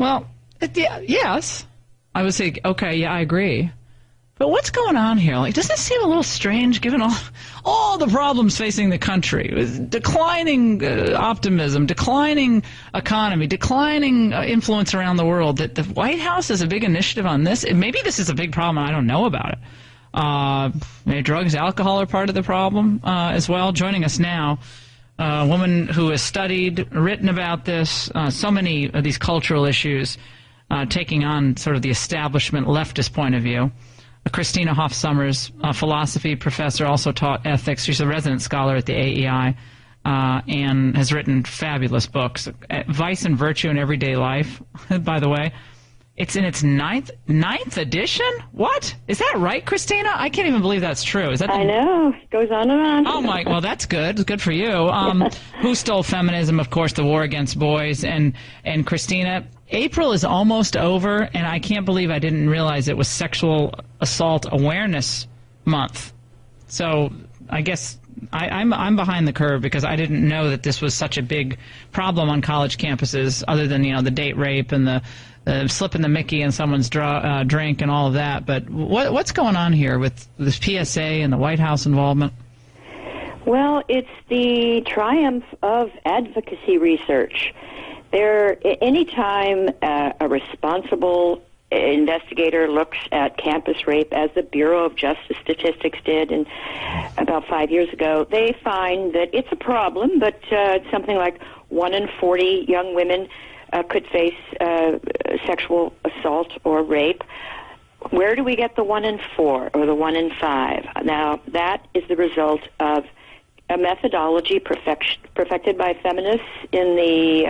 Well, yes. I would say, okay, yeah, I agree. But what's going on here? Like, doesn't it seem a little strange given all the problems facing the country? Declining optimism, declining economy, declining influence around the world, that the White House has a big initiative on this. And maybe this is a big problem and I don't know about it. Maybe drugs, alcohol are part of the problem as well. Joining us now, a woman who has studied, written about this, so many of these cultural issues, taking on sort of the establishment leftist point of view. Christina Hoff Sommers, a philosophy professor, also taught ethics. She's a resident scholar at the AEI and has written fabulous books. Vice and Virtue in Everyday Life, by the way. It's in its ninth edition? What? Is that right, Christina? I can't even believe that's true. Is that I know. It goes on and on. Oh, my. Well, that's good. Good for you. Who Stole Feminism? Of course, the war against boys. And Christina, April is almost over, and I can't believe I didn't realize it was Sexual Assault Awareness Month. So I guess I'm behind the curve because I didn't know that this was such a big problem on college campuses, other than, the date rape and the slipping the Mickey in someone's drink and all of that. But what's going on here with this PSA and the White House involvement? Well, it's the triumph of advocacy research. Anytime a responsible investigator looks at campus rape, as the Bureau of Justice Statistics did about 5 years ago, they find that it's a problem, but it's something like 1 in 40 young women could face sexual assault or rape. Where do we get the 1 in 4 or the 1 in 5? Now, that is the result of a methodology perfected by feminists in the,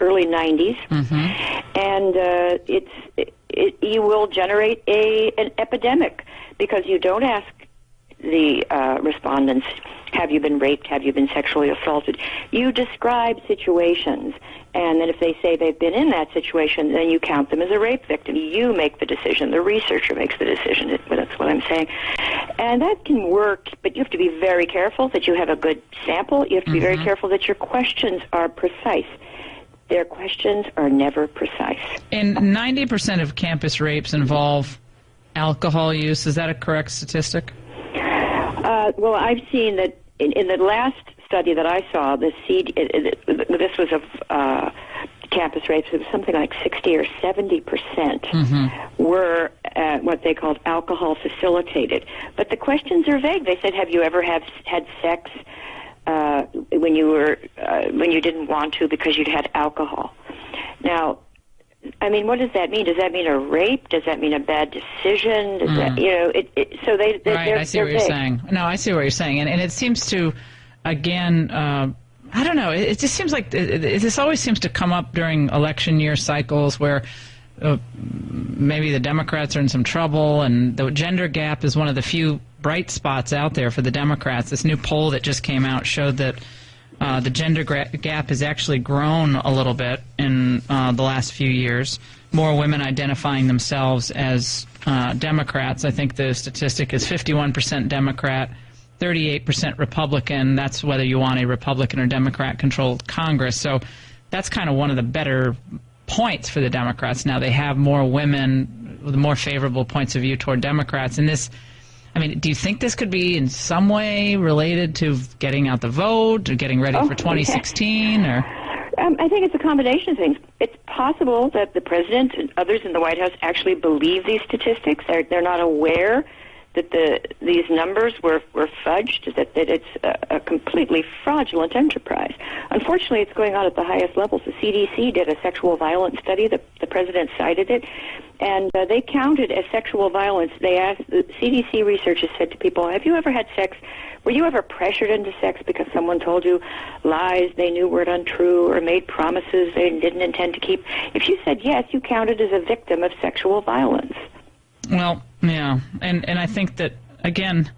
early 90s. Mm-hmm. And you will generate an epidemic because you don't ask the respondents, have you been raped, have you been sexually assaulted? You describe situations, and then if they say they've been in that situation, then you count them as a rape victim. You make the decision. The researcher makes the decision. That's what I'm saying. And that can work, but you have to be very careful that you have a good sample. You have to be very careful that your questions are precise. Their questions are never precise. And 90% of campus rapes involve alcohol use. Is that a correct statistic? Well, I've seen that in the last study that I saw, this was of campus rapes. It was something like 60 or 70% were what they called alcohol facilitated. But the questions are vague. They said, "Have you ever had sex when you didn't want to because you'd had alcohol?" Now, I mean, what does that mean? Does that mean a rape? Does that mean a bad decision? Does that, so they right, I see what you're saying. No, I see what you're saying. And it seems to, again, I don't know, it just seems like this always seems to come up during election year cycles where maybe the Democrats are in some trouble, and the gender gap is one of the few bright spots out there for the Democrats. This new poll that just came out showed that the gender gap has actually grown a little bit in the last few years. More women identifying themselves as Democrats. I think the statistic is 51% Democrat, 38% Republican. That's whether you want a Republican or Democrat-controlled Congress. So that's kind of one of the better points for the Democrats. Now they have more women with more favorable points of view toward Democrats. And this, I mean, do you think this could be in some way related to getting out the vote or getting ready for 2016? Or I think it's a combination of things. It's possible that the president and others in the White House actually believe these statistics. They're not aware that these numbers were fudged, that it's a completely fraudulent enterprise. Unfortunately, it's going on at the highest levels. The CDC did a sexual violence study. The president cited it, and they counted as sexual violence. They asked, the CDC researchers said to people, have you ever had sex? Were you ever pressured into sex because someone told you lies they knew were untrue or made promises they didn't intend to keep? If you said yes, you counted as a victim of sexual violence. Well, yeah, and I think that, again,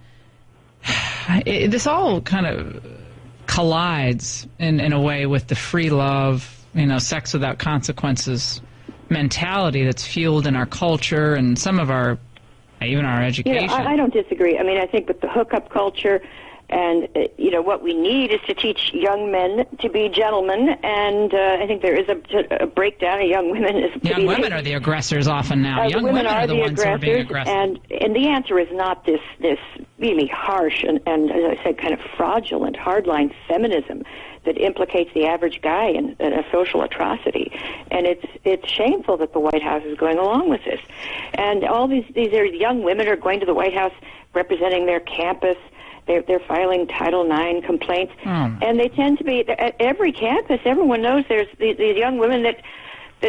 this all kind of collides in a way with the free love, sex without consequences mentality that's fueled in our culture and some of our, even our education. I don't disagree. I mean, I think with the hookup culture, And, what we need is to teach young men to be gentlemen, and I think there is a breakdown of young women. Young women are the aggressors often now. Young women are the ones who are being aggressive. And the answer is not this really harsh and, as I said, kind of fraudulent, hardline feminism that implicates the average guy in a social atrocity. And it's shameful that the White House is going along with this. And all these young women are going to the White House representing their campus. They're filing Title IX complaints, and they tend to be at every campus. Everyone knows there's these young women that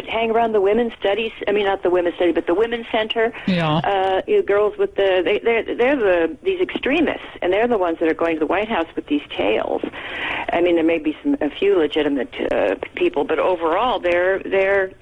hang around the women's studies. I mean, not the women's study, but the women's center. Yeah. Girls with they're these extremists, and they're the ones that are going to the White House with these tales. I mean, there may be a few legitimate people, but overall, they're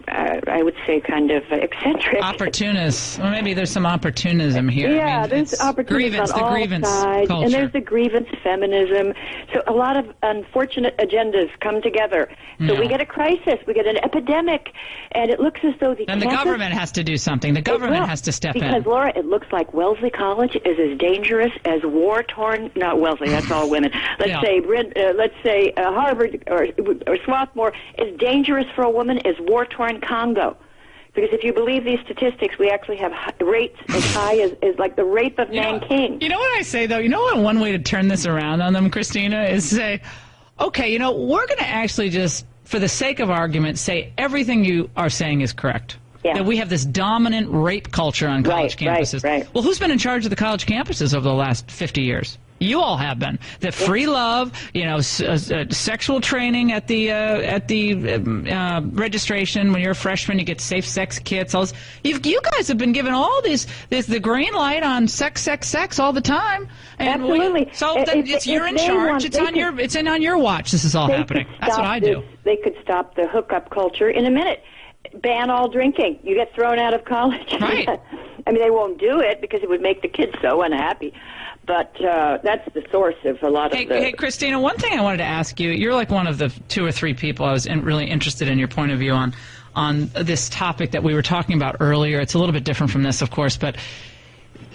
I would say kind of eccentric. Opportunists. Well, maybe there's some opportunism here. Yeah, there's opportunism on all sides. Culture. And there's the grievance feminism. So a lot of unfortunate agendas come together. So we get a crisis, we get an epidemic, and it looks as though the government has to do something. The government has to step in. Because, Laura, it looks like Wellesley College is as dangerous as war-torn, not Wellesley, that's all women. Let's say Harvard or Swarthmore is dangerous for a woman as war-torn Congo. Because if you believe these statistics, we actually have rates as high as like the rape of Nanking. You know what I say, though? You know what one way to turn this around on them, Christina, is say, okay, we're going to actually just, for the sake of argument, say everything you are saying is correct. Yeah. That we have this dominant rape culture on college campuses. Right. Well, who's been in charge of the college campuses over the last 50 years? You all have been. The free love, sexual training at the registration when you're a freshman, you get safe sex kits. All this. You guys have been given all the green light on sex all the time. And absolutely. You're in charge. It's on your watch. This is all happening. That's what I do. They could stop the hookup culture in a minute. Ban all drinking. You get thrown out of college. Right. I mean, they won't do it because it would make the kids so unhappy. But that's the source of a lot of the... Hey, Christina, one thing I wanted to ask you. You're like one of the 2 or 3 people I was really interested in your point of view on this topic that we were talking about earlier. It's a little bit different from this, of course, but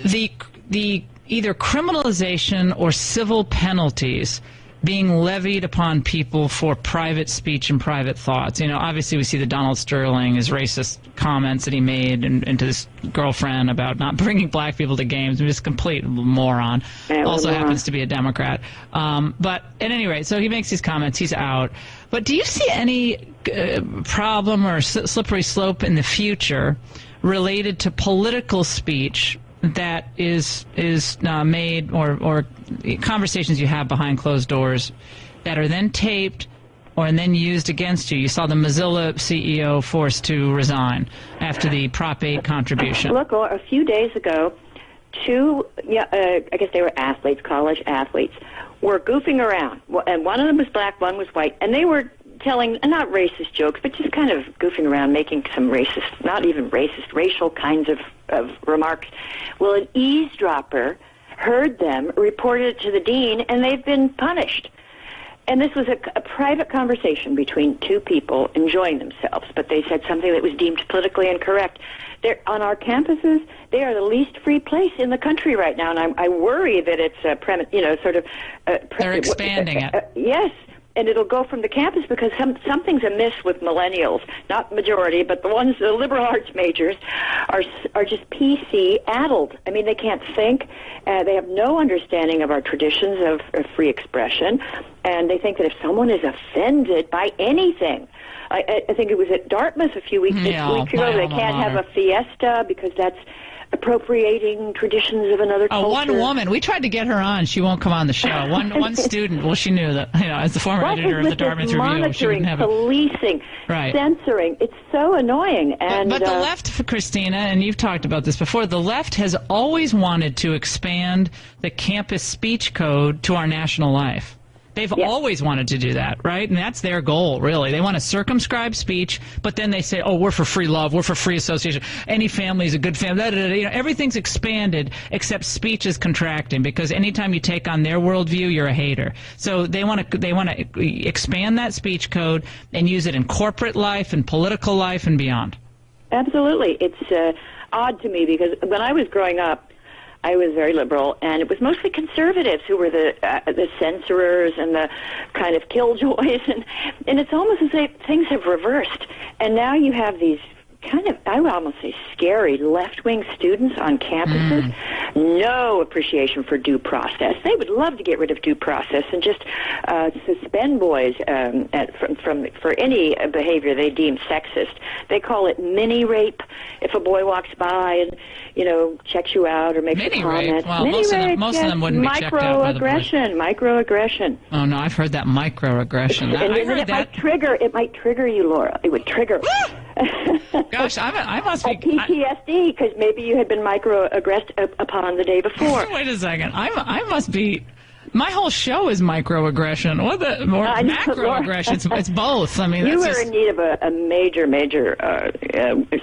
the either criminalization or civil penalties being levied upon people for private speech and private thoughts. Obviously we see the Donald Sterling, his racist comments that he made and to his girlfriend about not bringing black people to games. He's a complete moron. Also happens to be a Democrat. But at any rate, so he makes these comments. He's out. But do you see any problem or slippery slope in the future related to political speech that is made or conversations you have behind closed doors that are then taped and then used against you? You saw the Mozilla CEO forced to resign after the Prop 8 contribution. Look, a few days ago, 2, I guess they were athletes, college athletes, were goofing around. And one of them was black, one was white, and they were telling, not racist jokes, but just kind of goofing around, making some racist, not even racist, racial kinds of remarks. Well, an eavesdropper heard them, reported it to the dean, and they've been punished. And this was a private conversation between 2 people enjoying themselves, but they said something that was deemed politically incorrect. They're, on our campuses, they are the least free place in the country right now, and I worry that it's they're expanding it. Yes. And it'll go from the campus because something's amiss with millennials, not majority, but the ones, the liberal arts majors, are just PC addled. I mean, they can't think. They have no understanding of our traditions of free expression, and they think that if someone is offended by anything, I think it was at Dartmouth a few weeks ago, they can't have a fiesta because that's appropriating traditions of another culture. One woman. We tried to get her on. She won't come on the show. One student. Well, she knew that, as the former editor of the Dartmouth Review, she wouldn't have policing, censoring. It's so annoying. And but the left, Christina, and you've talked about this before, the left has always wanted to expand the campus speech code to our national life. They've always wanted to do that, right? And that's their goal, really. They want to circumscribe speech, but then they say, oh, we're for free love, we're for free association. Any family is a good family. Everything's expanded except speech is contracting because anytime you take on their worldview, you're a hater. So they want to expand that speech code and use it in corporate life and political life and beyond. Absolutely. It's odd to me because when I was growing up, I was very liberal, and it was mostly conservatives who were the censorers and the kind of killjoys, and it's almost as if things have reversed. And now you have these kind of, I would almost say, scary left-wing students on campuses. No appreciation for due process. They would love to get rid of due process and just suspend boys for any behavior they deem sexist. They call it mini rape. If a boy walks by and checks you out or makes a comment. Well, most of them wouldn't be checked out by the boys. Microaggression. Oh no, I've heard that microaggression. It might trigger you, Laura. It would trigger. Gosh, I must be PTSD because maybe you had been microaggressed upon the day before. Wait a second. I must be. My whole show is microaggression. Or macroaggression. It's both. I mean, you were in need of a major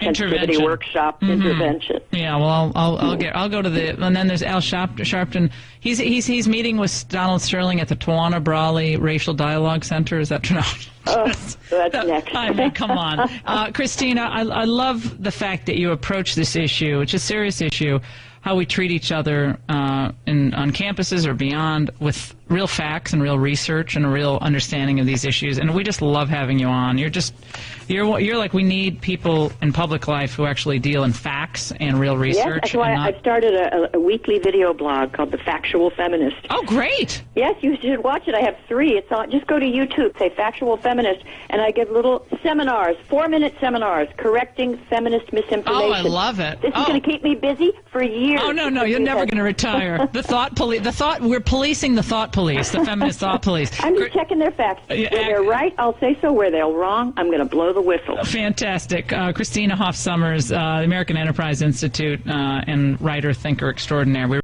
sensitivity workshop intervention. Yeah. Well, I'll go to the. And then there's Al Sharpton. He's meeting with Donald Sterling at the Tawana Brawley Racial Dialogue Center. Is that true? Oh, that's next. I mean, come on. Christina, I love the fact that you approach this issue. It's a serious issue, how we treat each other on campuses or beyond, with real facts and real research and a real understanding of these issues. And we just love having you on. You're like, we need people in public life who actually deal in facts and real research. Yes, that's why I started a weekly video blog called The Factual Feminist. Oh, great. Yes, you should watch it. I have 3. It's on. Just go to YouTube, say Factual Feminist, and I give little seminars, 4-minute seminars, correcting feminist misinformation. Oh, I love it. This is going to keep me busy for years. Oh, no, you're never going to retire. We're policing the thought police, the feminist thought police. I'm just checking their facts. Where they're right, I'll say so. Where they're wrong, I'm going to blow the whistle. Fantastic. Christina Hoff Sommers, the American Enterprise Institute, and writer, thinker extraordinaire. We